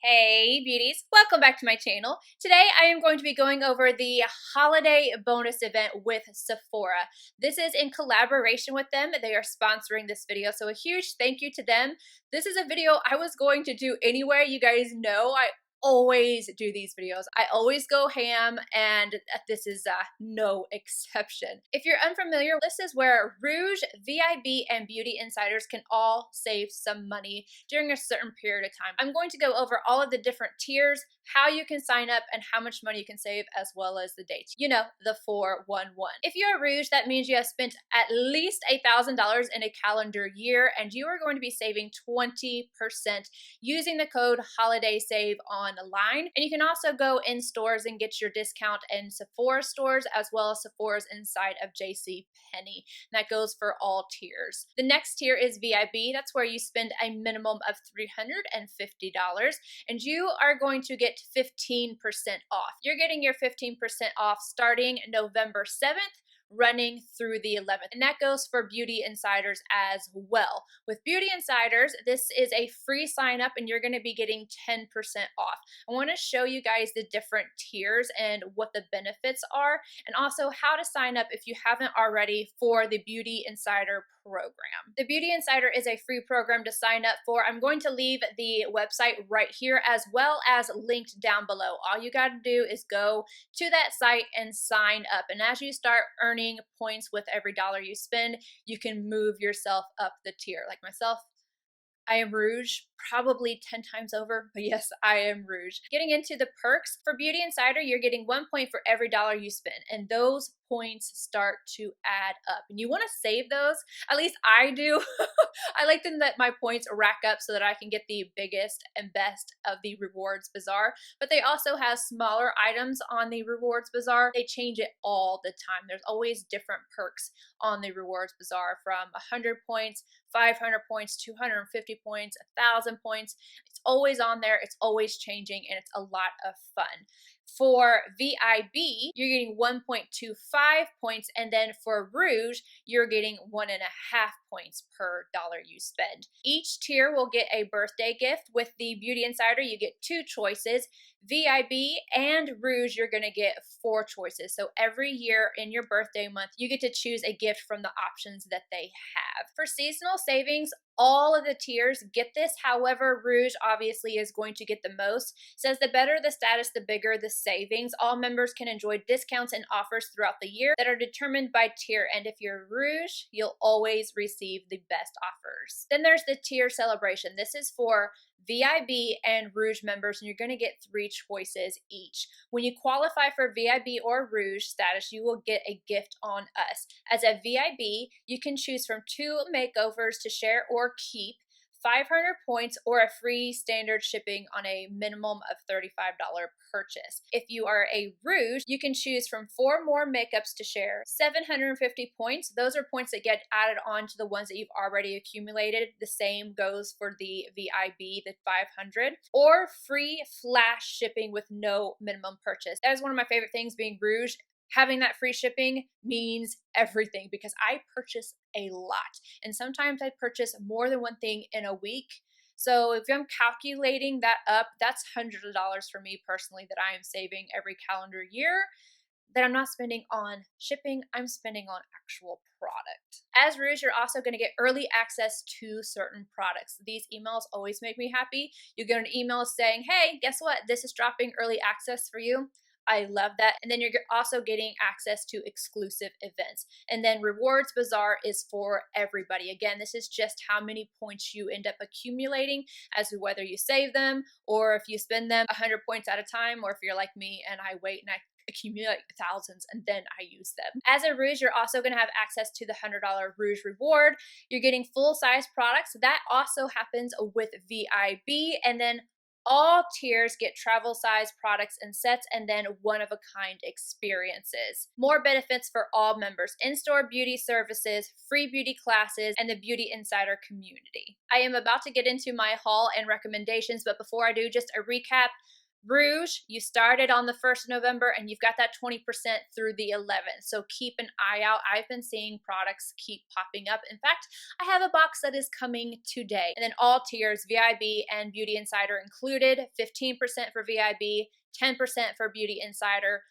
Hey beauties, welcome back to my channel. Today I am going to be going over the holiday bonus event with Sephora. This is in collaboration with them. They are sponsoring this video, so a huge thank you to them. This is a video I was going to do anyway. You guys know I always do these videos. I always go ham, and this is no exception. If you're unfamiliar, this is where Rouge, VIB, and Beauty Insiders can all save some money during a certain period of time. I'm going to go over all of the different tiers, how you can sign up, and how much money you can save, as well as the dates. You know, the 411. If you're Rouge, that means you have spent at least $1,000 in a calendar year, and you are going to be saving 20% using the code HOLIDAYSAVE online. And you can also go in stores and get your discount in Sephora stores, as well as Sephora's inside of JCPenney. That goes for all tiers. The next tier is VIB. That's where you spend a minimum of $350, and you are going to get 15% off. You're getting your 15% off starting November 7th, running through the 11th. And that goes for Beauty Insiders as well. With Beauty Insiders, this is a free sign up and you're going to be getting 10% off. I want to show you guys the different tiers and what the benefits are, and also how to sign up if you haven't already for the Beauty Insider program. The Beauty Insider is a free program to sign up for. I'm going to leave the website right here as well as linked down below. All you got to do is go to that site and sign up. And as you start earning points with every dollar you spend, you can move yourself up the tier. Like myself, I am Rouge probably 10 times over, but yes, I am Rouge. Getting into the perks, for Beauty Insider, you're getting 1 point for every dollar you spend, and those points start to add up. And you want to save those, at least I do. I like them that my points rack up so that I can get the biggest and best of the rewards bazaar, but they also have smaller items on the rewards bazaar. They change it all the time. There's always different perks on the rewards bazaar, from 100 points, 500 points, 250 points, 1,000 points. It's always on there, it's always changing, and it's a lot of fun. For VIB, you're getting 1.25 points, and then for Rouge, you're getting 1.5 points per dollar you spend. Each tier will get a birthday gift. With the Beauty Insider, you get 2 choices. VIB and Rouge, you're going to get 4 choices. So every year in your birthday month, you get to choose a gift from the options that they have. For seasonal savings, all of the tiers get this. However, Rouge obviously is going to get the most. It says the better the status, the bigger the savings. All members can enjoy discounts and offers throughout the year that are determined by tier. And if you're Rouge, you'll always receive the best offers. Then there's the tier celebration. This is for VIB and Rouge members, and you're going to get 3 choices each. When you qualify for VIB or Rouge status, you will get a gift on us. As a VIB, you can choose from 2 makeovers to share or keep, 500 points, or a free standard shipping on a minimum of $35 purchase. If you are a Rouge, you can choose from 4 more makeups to share, 750 points. Those are points that get added on to the ones that you've already accumulated. The same goes for the VIB, the 500, or free flash shipping with no minimum purchase. That is one of my favorite things being Rouge. Having that free shipping means everything because I purchase a lot, and sometimes I purchase more than one thing in a week. So if I'm calculating that up, that's hundreds of dollars for me personally that I am saving every calendar year that I'm not spending on shipping, I'm spending on actual product. As Rouge, you're also going to get early access to certain products. These emails always make me happy. You get an email saying, hey, guess what? This is dropping early access for you. I love that. And then you're also getting access to exclusive events. And then Rewards Bazaar is for everybody. Again, this is just how many points you end up accumulating as to whether you save them or if you spend them 100 points at a time, or if you're like me and I wait and I accumulate thousands and then I use them. As a Rouge, you're also going to have access to the $100 Rouge reward. You're getting full-size products. That also happens with VIB. And then all tiers get travel size products and sets, and then one-of-a-kind experiences. More benefits for all members: in-store beauty services, free beauty classes, and the Beauty Insider community. I am about to get into my haul and recommendations, but before I do, just a recap. ROUGE, you started on the 1st of November and you've got that 20% through the 11th. So keep an eye out. I've been seeing products keep popping up. In fact, I have a box that is coming today. And then all tiers, VIB and Beauty Insider included, 15% for VIB, 10% for Beauty Insider.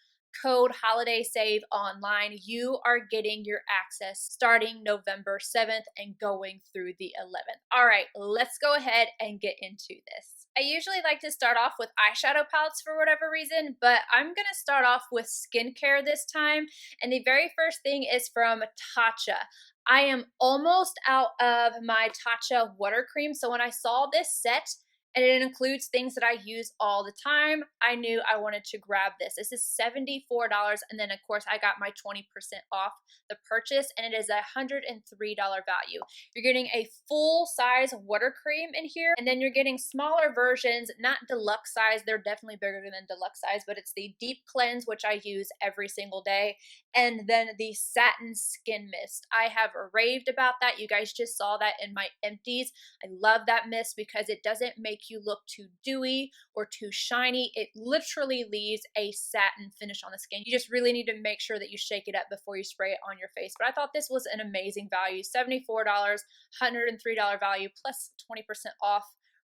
Code HOLIDAYSAVE online. You are getting your access starting November 7th and going through the 11th. All right, let's go ahead and get into this. I usually like to start off with eyeshadow palettes for whatever reason, but I'm going to start off with skincare this time. And the very first thing is from TATCHA. I am almost out of my TATCHA water cream. So when I saw this set, and it includes things that I use all the time, I knew I wanted to grab this. This is $74, and then of course I got my 20% off the purchase, and it is a $103 value. You're getting a full size water cream in here, and then you're getting smaller versions, not deluxe size. They're definitely bigger than deluxe size, but it's the Deep Cleanse, which I use every single day, and then the Satin Skin Mist. I have raved about that. You guys just saw that in my empties. I love that mist because it doesn't make you look too dewy or too shiny. It literally leaves a satin finish on the skin. You just really need to make sure that you shake it up before you spray it on your face. But I thought this was an amazing value. $74, $103 value plus 20% off.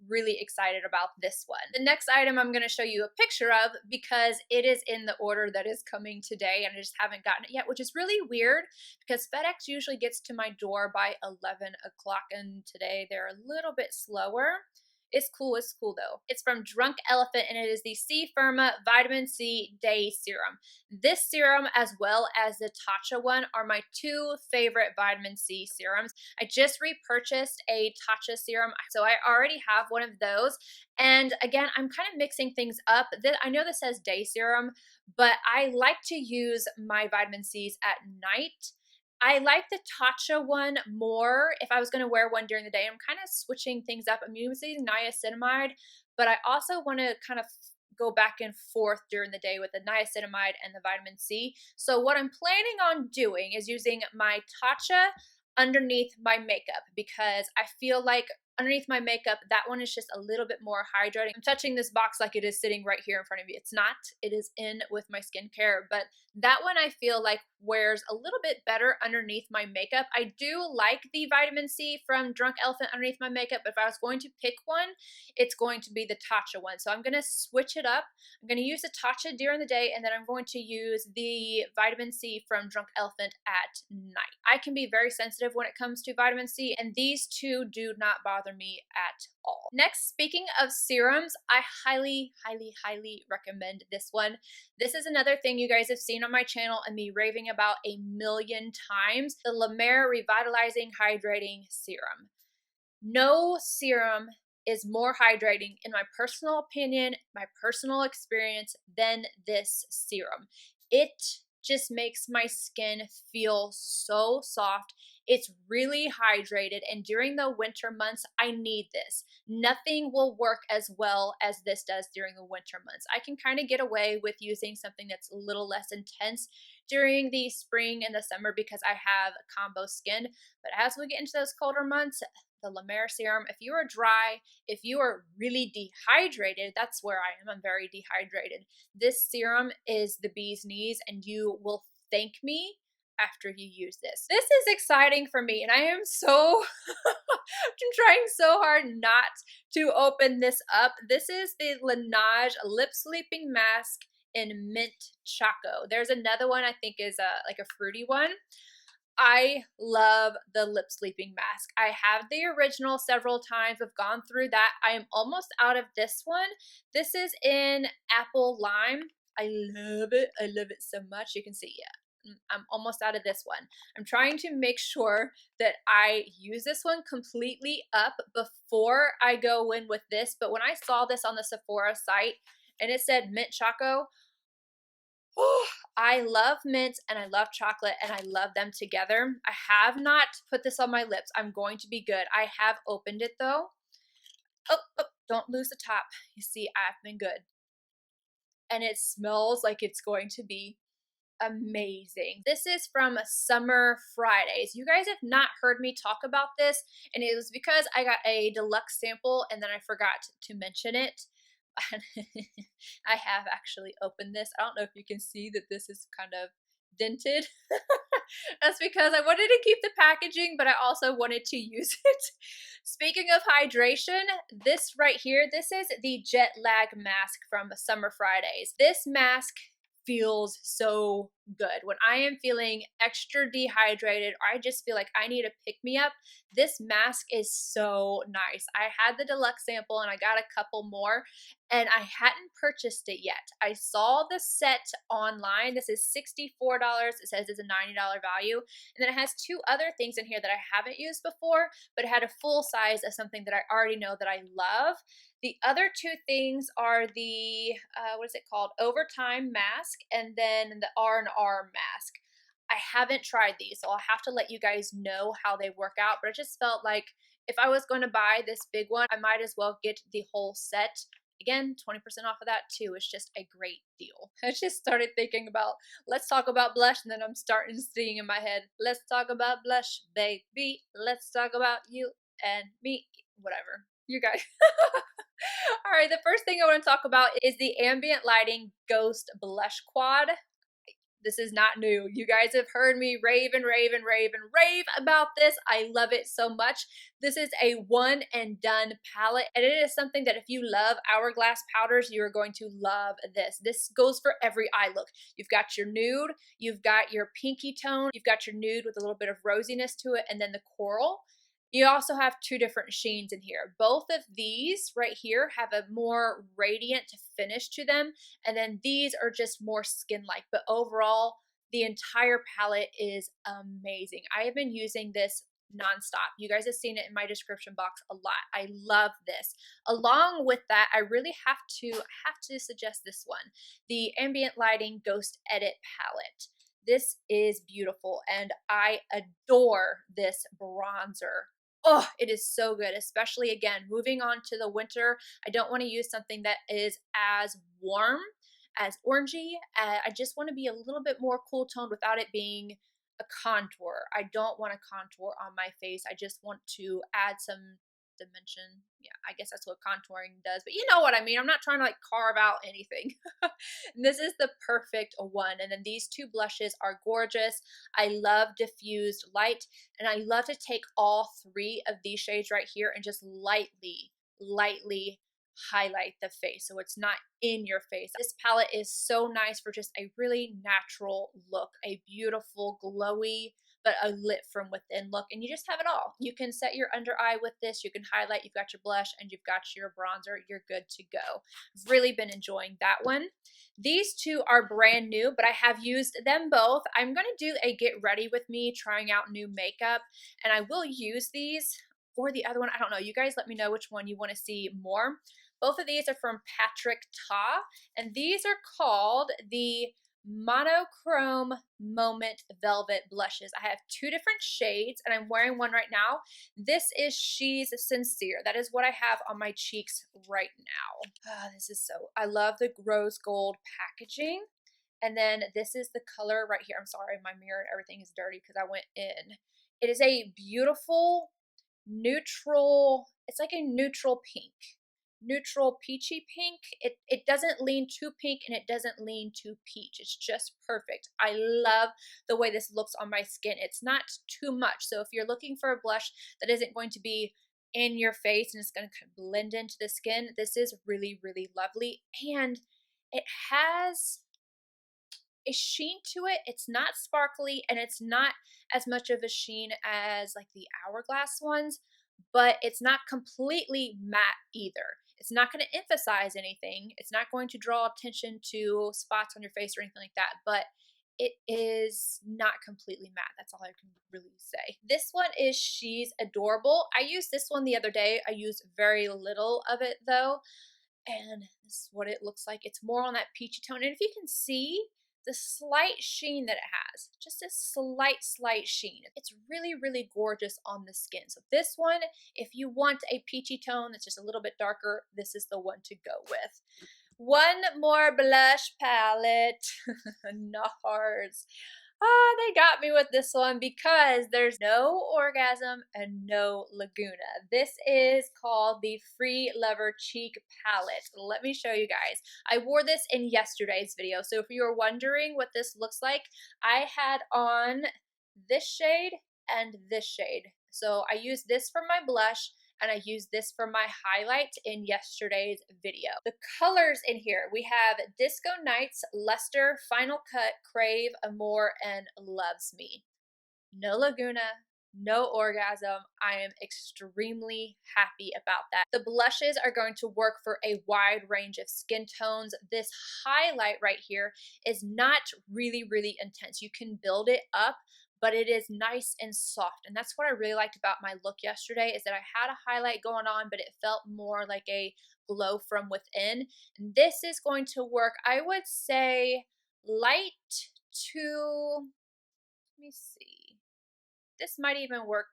Really excited about this one. The next item I'm going to show you a picture of because it is in the order that is coming today and I just haven't gotten it yet, which is really weird because FedEx usually gets to my door by 11 o'clock and today they're a little bit slower. It's cool though. It's from Drunk Elephant and it is the C-Firma Vitamin C Day Serum. This serum as well as the TATCHA one are my two favorite vitamin C serums. I just repurchased a TATCHA serum, so I already have one of those. And again, I'm kind of mixing things up. I know this says day serum, but I like to use my vitamin C's at night. I like the TATCHA one more if I was going to wear one during the day. I'm kind of switching things up. I'm using niacinamide, but I also want to kind of go back and forth during the day with the niacinamide and the vitamin C. So what I'm planning on doing is using my TATCHA underneath my makeup because I feel like underneath my makeup, that one is just a little bit more hydrating. I'm touching this box like it is sitting right here in front of me. It's not. It is in with my skincare, but that one I feel like wears a little bit better underneath my makeup. I do like the vitamin C from Drunk Elephant underneath my makeup, but if I was going to pick one, it's going to be the TATCHA one. So I'm going to switch it up. I'm going to use the TATCHA during the day, and then I'm going to use the vitamin C from Drunk Elephant at night. I can be very sensitive when it comes to vitamin C, and these two do not bother me at all. Next, speaking of serums, I highly recommend this one. This is another thing you guys have seen on my channel and me raving about a million times, the La Mer Revitalizing Hydrating Serum. No serum is more hydrating, in my personal opinion, my personal experience, than this serum. It just makes my skin feel so soft. It's really hydrated, and during the winter months, I need this. Nothing will work as well as this does during the winter months. I can kind of get away with using something that's a little less intense during the spring and the summer because I have combo skin, but as we get into those colder months, the La Mer serum, if you are dry, if you are really dehydrated, that's where I am. I'm very dehydrated. This serum is the bee's knees, and you will thank me after you use this. This is exciting for me, and I am so, I'm trying so hard not to open this up. This is the LINEIGE Lip Sleeping Mask in Mint Choco. There's another one I think is like a fruity one. I love the lip sleeping mask. I have the original several times. I've gone through that. I am almost out of this one. This is in Apple Lime. I love it. I love it so much. You can see, yeah, I'm almost out of this one. I'm trying to make sure that I use this one completely up before I go in with this. But when I saw this on the Sephora site and it said Mint Choco, oh, I love mint and I love chocolate and I love them together. I have not put this on my lips. I'm going to be good. I have opened it though. Oh, don't lose the top. You see, I've been good. And it smells like it's going to be amazing. This is from Summer Fridays. You guys have not heard me talk about this, and it was because I got a deluxe sample and then I forgot to mention it. I have actually opened this. I don't know if you can see that this is kind of dented. That's because I wanted to keep the packaging, but I also wanted to use it. Speaking of hydration, this right here, this is the Jetlag Mask from Summer Fridays. This mask feels so good. When I am feeling extra dehydrated, or I just feel like I need a pick-me-up, this mask is so nice. I had the deluxe sample and I got a couple more, and I hadn't purchased it yet. I saw the set online. This is $64. It says it's a $90 value. And then it has two other things in here that I haven't used before, but it had a full size of something that I already know that I love. The other two things are the, what is it called? Overtime mask, and then the R&R mask. I haven't tried these, so I'll have to let you guys know how they work out, but it just felt like if I was going to buy this big one, I might as well get the whole set. Again, 20% off of that too. It's just a great deal. I just started thinking about, let's talk about blush, and then I'm starting seeing in my head, let's talk about blush, baby. Let's talk about you and me. Whatever. You guys. All right, the first thing I want to talk about is the Ambient Lighting Ghost Blush Quad. This is not new. You guys have heard me rave and rave and rave and rave about this. I love it so much. This is a one and done palette, and it is something that if you love Hourglass powders, you are going to love this. This goes for every eye look. You've got your nude, you've got your pinky tone, you've got your nude with a little bit of rosiness to it, and then the coral. You also have two different sheens in here. Both of these right here have a more radiant finish to them, and then these are just more skin-like. But overall, the entire palette is amazing. I have been using this nonstop. You guys have seen it in my description box a lot. I love this. Along with that, I really have to suggest this one, the Ambient Lighting Ghost Edit palette. This is beautiful, and I adore this bronzer. Oh, it is so good, especially again, moving on to the winter. I don't want to use something that is as warm, as orangey. I just want to be a little bit more cool toned without it being a contour. I don't want a contour on my face. I just want to add some dimension. Yeah, I guess that's what contouring does, but you know what I mean. I'm not trying to like carve out anything. This is the perfect one. And then these two blushes are gorgeous. I love diffused light, and I love to take all three of these shades right here and just lightly highlight the face so it's not in your face. This palette is so nice for just a really natural look, a beautiful glowy but a lit from within look, and you just have it all. You can set your under eye with this, you can highlight, you've got your blush, and you've got your bronzer. You're good to go. I've really been enjoying that one. These two are brand new, but I have used them both. I'm going to do a get ready with me trying out new makeup, and I will use these or the other one. I don't know. You guys let me know which one you want to see more. Both of these are from Patrick Ta, and these are called the Monochrome Moment Velvet Blushes. I have two different shades, and I'm wearing one right now. This is She's Sincere. That is what I have on my cheeks right now. This is so, I love the rose gold packaging. And then this is the color right here. I'm sorry, my mirror and everything is dirty because I went in. It is a beautiful neutral, it's like a neutral pink. Neutral peachy pink. It doesn't lean too pink and it doesn't lean too peach. It's just perfect. I love the way this looks on my skin. It's not too much. So if you're looking for a blush that isn't going to be in your face and it's going to blend into the skin, this is really, really lovely. And it has a sheen to it. It's not sparkly, and it's not as much of a sheen as like the Hourglass ones, but it's not completely matte either. It's not going to emphasize anything. It's not going to draw attention to spots on your face or anything like that, but it is not completely matte. That's all I can really say. This one is She's Adorable. I used this one the other day. I used very little of it though, and this is what it looks like. It's more on that peachy tone, and if you can see the slight sheen that it has, just a slight sheen. It's really, really gorgeous on the skin. So this one, if you want a peachy tone that's just a little bit darker, this is the one to go with. One more blush palette. NARS. They got me with this one because there's no orgasm and no Laguna. This is called the Free Lover Cheek Palette. Let me show you guys. I wore this in yesterday's video, so if you are wondering what this looks like, I had on this shade and this shade. So I used this for my blush, and I used this for my highlight in yesterday's video. The colors in here, we have Disco Nights, Luster, Final Cut, Crave, Amore, and Loves Me. No Laguna, no orgasm. I am extremely happy about that. The blushes are going to work for a wide range of skin tones. This highlight right here is not really, really intense. You can build it up, but it is nice and soft. And that's what I really liked about my look yesterday, is that I had a highlight going on, but it felt more like a glow from within. And this is going to work, I would say, light to, let me see. This might even work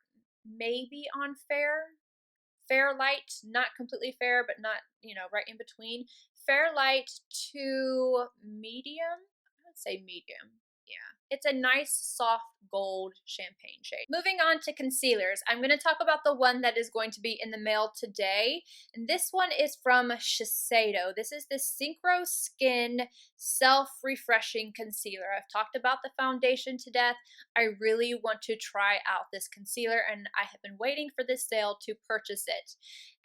maybe on fair light, not completely fair, but not, you know, right in between. Fair light to medium, I would say medium. Yeah, it's a nice soft gold champagne shade. Moving on to concealers, I'm going to talk about the one that is going to be in the mail today, and this one is from Shiseido. This is the Synchro Skin Self-Refreshing Concealer. I've talked about the foundation to death. I really want to try out this concealer, and I have been waiting for this sale to purchase it.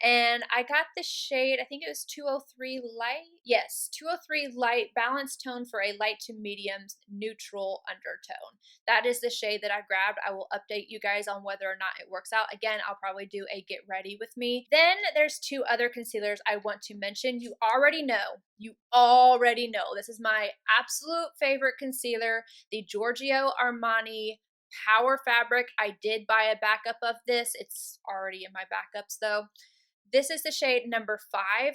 And I got the shade, I think it was 203 Light. Yes, 203 Light, balanced tone for a light to medium neutral undertone. That is the shade that I grabbed. I will update you guys on whether or not it works out. Again, I'll probably do a get ready with me. Then there's two other concealers I want to mention. You already know. This is my absolute favorite concealer, the Giorgio Armani Power Fabric. I did buy a backup of this. It's already in my backups though. This is the shade number 5.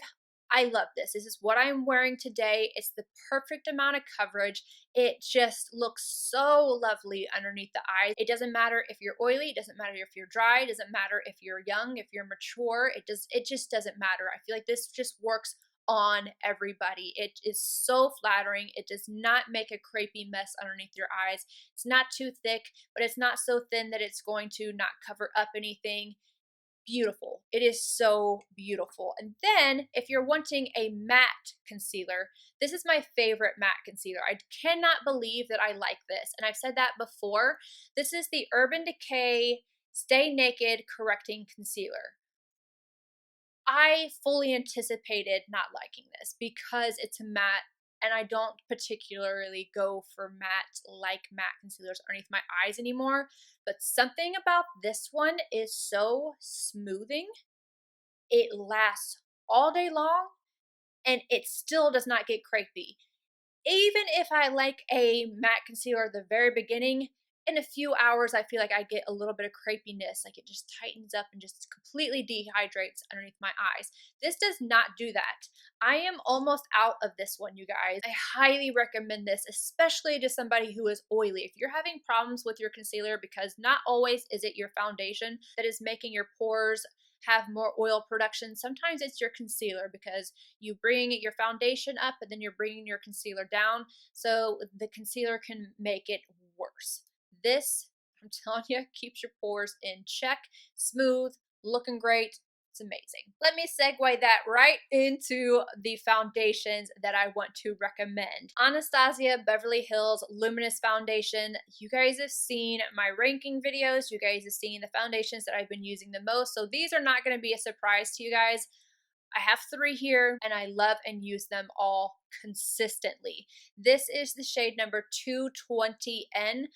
I love this. This is what I'm wearing today. It's the perfect amount of coverage. It just looks so lovely underneath the eyes. It doesn't matter if you're oily. It doesn't matter if you're dry. It doesn't matter if you're young, if you're mature. It just doesn't matter. I feel like this just works on everybody. It is so flattering. It does not make a crepey mess underneath your eyes. It's not too thick, but it's not so thin that it's going to not cover up anything. Beautiful. It is so beautiful. And then if you're wanting a matte concealer, this is my favorite matte concealer. I cannot believe that I like this. And I've said that before. This is the Urban Decay Stay Naked Correcting Concealer. I fully anticipated not liking this because it's a matte, and I don't particularly go for matte concealers underneath my eyes anymore. But something about this one is so smoothing. It lasts all day long, and it still does not get crepey. Even if I like a matte concealer at the very beginning, in a few hours I feel like I get a little bit of crepiness, like it just tightens up and just completely dehydrates underneath my eyes. This does not do that. I am almost out of this one, you guys. I highly recommend this, especially to somebody who is oily. If you're having problems with your concealer, because not always is it your foundation that is making your pores have more oil production. Sometimes it's your concealer, because you bring your foundation up and then you're bringing your concealer down, so the concealer can make it worse. This, I'm telling you, keeps your pores in check, smooth, looking great. It's amazing. Let me segue that right into the foundations that I want to recommend. Anastasia Beverly Hills Luminous Foundation. You guys have seen my ranking videos. You guys have seen the foundations that I've been using the most. So these are not going to be a surprise to you guys. I have 3 here, and I love and use them all consistently. This is the shade number 220N.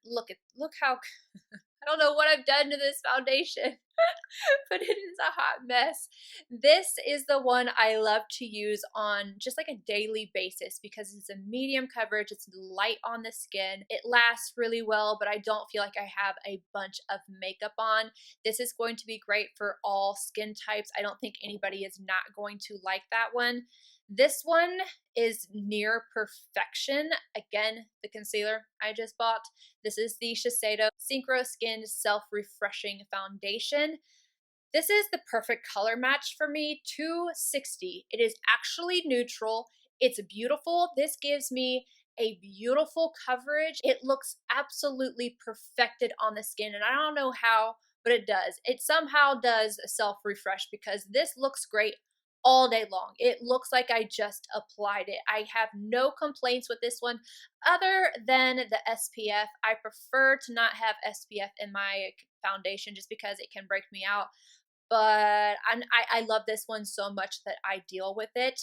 Look how I don't know what I've done to this foundation, but it is a hot mess. This is the one I love to use on just like a daily basis because it's a medium coverage, it's light on the skin, it lasts really well, but I don't feel like I have a bunch of makeup on. This is going to be great for all skin types. I don't think anybody is not going to like that one. This one is near perfection. Again, the concealer I just bought. This is the Shiseido Synchro Skin Self-Refreshing Foundation. This is the perfect color match for me, 260. It is actually neutral. It's beautiful. This gives me a beautiful coverage. It looks absolutely perfected on the skin, and I don't know how, but it does. It somehow does self-refresh because this looks great all day long. It looks like I just applied it. I have no complaints with this one other than the SPF. I prefer to not have SPF in my foundation just because it can break me out. But I love this one so much that I deal with it.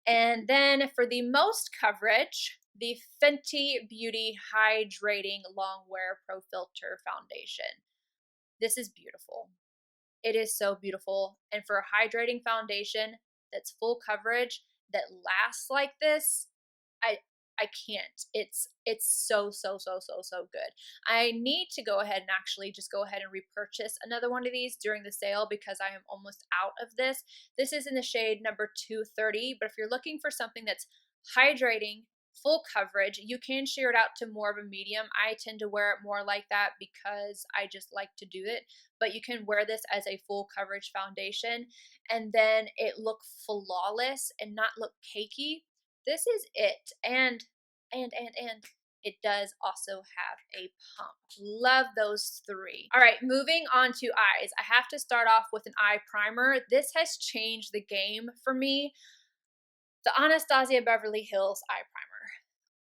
And then for the most coverage, the Fenty Beauty Hydrating Long Wear Pro Filter Foundation. This is beautiful. It is so beautiful. And for a hydrating foundation that's full coverage that lasts like this, I I can't. It's so good. I need to go ahead and actually just go ahead and repurchase another one of these during the sale because I am almost out of this. This is in the shade number 230, but if you're looking for something that's hydrating, full coverage, you can sheer it out to more of a medium. I tend to wear it more like that because I just like to do it, but you can wear this as a full coverage foundation and then it look flawless and not look cakey. This is it. And it does also have a pump. Love those three. All right, moving on to eyes. I have to start off with an eye primer. This has changed the game for me. The Anastasia Beverly Hills eye primer.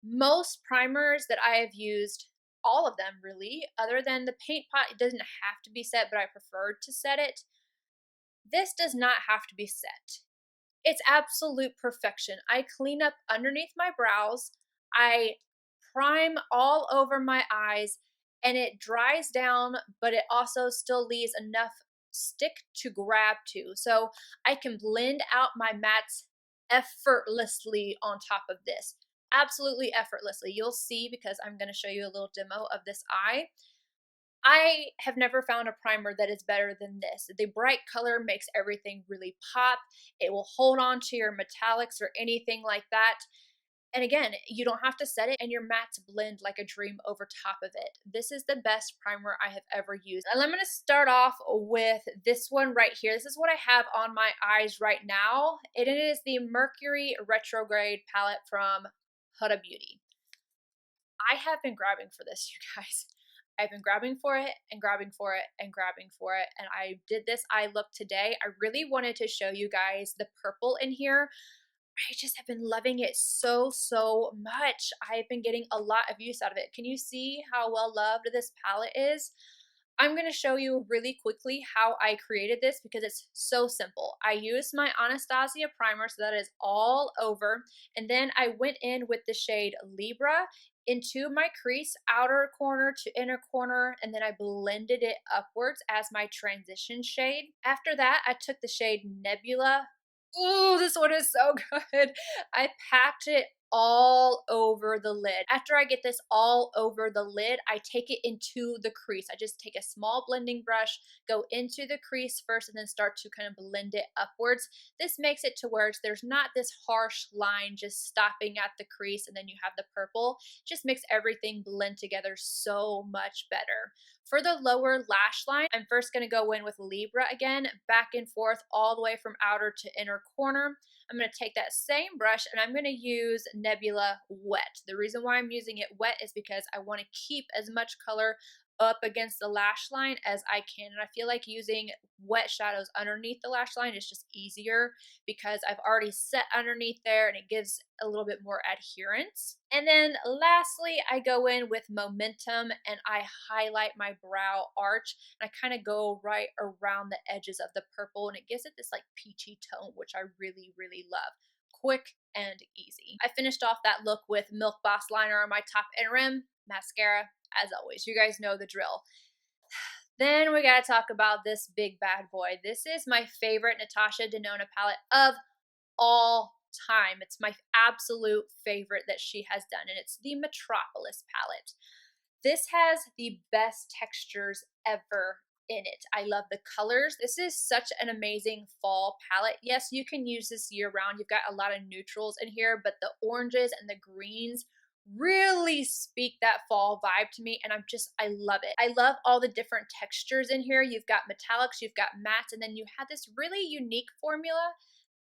Most primers that I have used, all of them really, other than the paint pot, it doesn't have to be set, but I prefer to set it. This does not have to be set. It's absolute perfection. I clean up underneath my brows. I prime all over my eyes and it dries down, but it also still leaves enough stick to grab to. So I can blend out my mattes effortlessly on top of this. Absolutely effortlessly. You'll see because I'm going to show you a little demo of this eye. I have never found a primer that is better than this. The bright color makes everything really pop. It will hold on to your metallics or anything like that. And again, you don't have to set it and your mattes blend like a dream over top of it. This is the best primer I have ever used. And I'm going to start off with this one right here. This is what I have on my eyes right now. And it is the Mercury Retrograde palette from Huda Beauty. I have been grabbing for this, you guys. I've been grabbing for it and grabbing for it and grabbing for it. And I did this eye look today. I really wanted to show you guys the purple in here. I just have been loving it so much. I've been getting a lot of use out of it. Can you see how well loved this palette is? I'm going to show you really quickly how I created this because it's so simple. I used my Anastasia primer, so that is all over. And then I went in with the shade Libra into my crease, outer corner to inner corner, and then I blended it upwards as my transition shade. After that, I took the shade Nebula. Ooh, this one is so good. I packed it all over the lid. After I get this all over the lid, I take it into the crease. I just take a small blending brush, go into the crease first, and then start to kind of blend it upwards. This makes it to where there's not this harsh line just stopping at the crease and then you have the purple. It just makes everything blend together so much better. For the lower lash line, I'm first going to go in with Libra again, back and forth all the way from outer to inner corner. I'm going to take that same brush and I'm going to use Nebula Wet. The reason why I'm using it wet is because I want to keep as much color up against the lash line as I can. And I feel like using wet shadows underneath the lash line is just easier because I've already set underneath there and it gives a little bit more adherence. And then lastly, I go in with Momentum and I highlight my brow arch and I kind of go right around the edges of the purple and it gives it this like peachy tone, which I really love. Quick and easy. I finished off that look with Milk Boss liner on my top and rim, mascara, as always. You guys know the drill. Then we gotta talk about this big bad boy. This is my favorite Natasha Danone palette of all time. It's my absolute favorite that she has done, and it's the Metropolis palette. This has the best textures ever in it. I love the colors. This is such an amazing fall palette. Yes, you can use this year round. You've got a lot of neutrals in here, but the oranges and the greens really speak that fall vibe to me, and I love it. I love all the different textures in here. You've got metallics, you've got mattes, and then you have this really unique formula.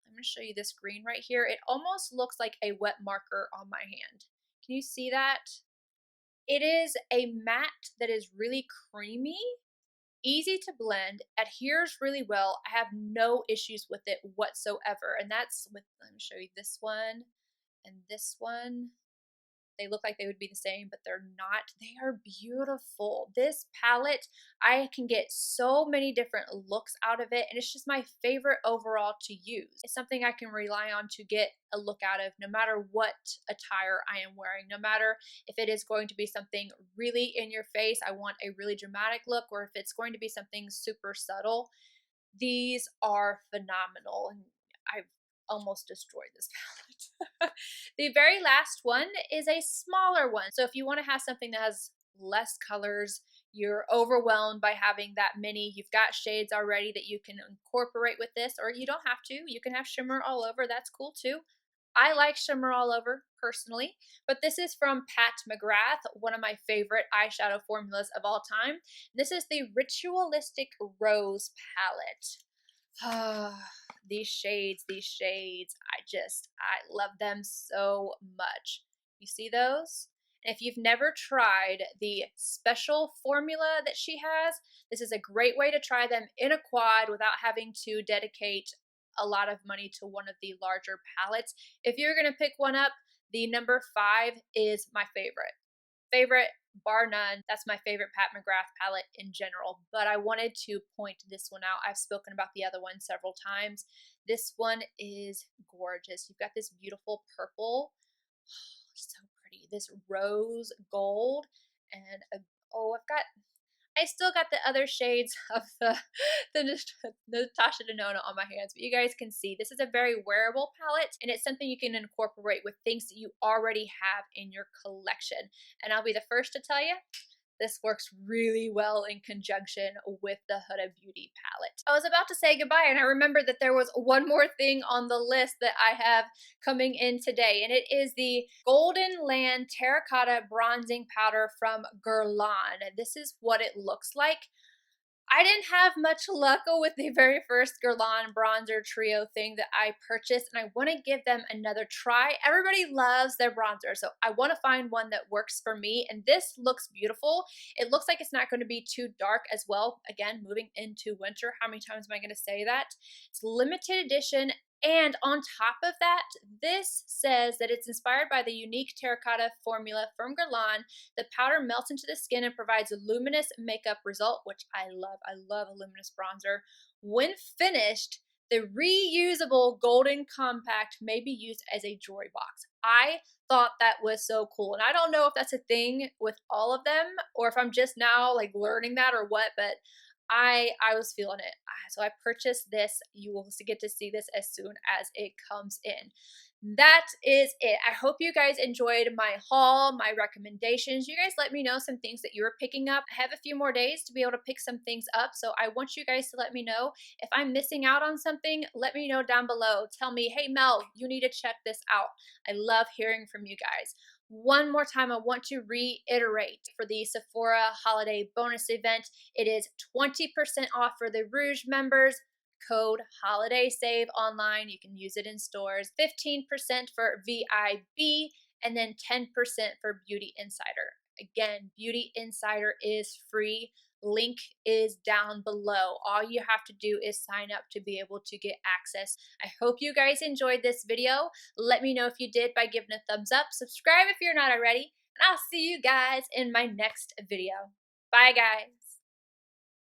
I'm going to show you this green right here. It almost looks like a wet marker on my hand. Can you see that? It is a matte that is really creamy, easy to blend, adheres really well. I have no issues with it whatsoever. And that's with, let me show you this one and this one. They look like they would be the same, but they're not. They are beautiful. This palette, I can get so many different looks out of it, and it's just my favorite overall to use. It's something I can rely on to get a look out of no matter what attire I am wearing, no matter if it is going to be something really in your face, I want a really dramatic look, or if it's going to be something super subtle. These are phenomenal, and I've almost destroyed this palette. The very last one is a smaller one. So if you want to have something that has less colors, you're overwhelmed by having that many, you've got shades already that you can incorporate with this, or you don't have to. You can have shimmer all over. That's cool too. I like shimmer all over personally, but this is from Pat McGrath, one of my favorite eyeshadow formulas of all time. This is the Ritualistic Rose palette. These shades, I love them so much. You see those? And if you've never tried the special formula that she has, this is a great way to try them in a quad without having to dedicate a lot of money to one of the larger palettes. If you're going to pick one up, the number 5 is my favorite, bar none. That's my favorite Pat McGrath palette in general, but I wanted to point this one out. I've spoken about the other one several times. This one is gorgeous. You've got this beautiful purple, so pretty, this rose gold, and I still got the other shades of the Natasha Danone on my hands, but you guys can see this is a very wearable palette, and it's something you can incorporate with things that you already have in your collection. And I'll be the first to tell you, this works really well in conjunction with the Huda Beauty palette. I was about to say goodbye, and I remembered that there was one more thing on the list that I have coming in today, and it is the Golden Land Terracotta Bronzing Powder from Guerlain. This is what it looks like. I didn't have much luck with the very first Guerlain bronzer trio thing that I purchased, and I want to give them another try. Everybody loves their bronzer, so I want to find one that works for me, and this looks beautiful. It looks like it's not going to be too dark as well. Again, moving into winter, how many times am I going to say that? It's limited edition. And on top of that, this says that it's inspired by the unique terracotta formula from Guerlain. The powder melts into the skin and provides a luminous makeup result, which I love. I love a luminous bronzer. When finished, the reusable golden compact may be used as a jewelry box. I thought that was so cool. And I don't know if that's a thing with all of them or if I'm just now like learning that or what, but I was feeling it. So I purchased this. You will get to see this as soon as it comes in. That is it. I hope you guys enjoyed my haul, my recommendations. You guys let me know some things that you're picking up. I have a few more days to be able to pick some things up, so I want you guys to let me know. If I'm missing out on something, let me know down below. Tell me, hey Mel, you need to check this out. I love hearing from you guys. One more time, I want to reiterate for the Sephora Holiday Bonus Event, it is 20% off for the ROUGE members. Code HOLIDAYSAVE online. You can use it in stores. 15% for VIB, and then 10% for Beauty Insider. Again, Beauty Insider is free. Link is down below. All you have to do is sign up to be able to get access. I hope you guys enjoyed this video. Let me know if you did by giving a thumbs up. Subscribe if you're not already, and I'll see you guys in my next video. Bye, guys.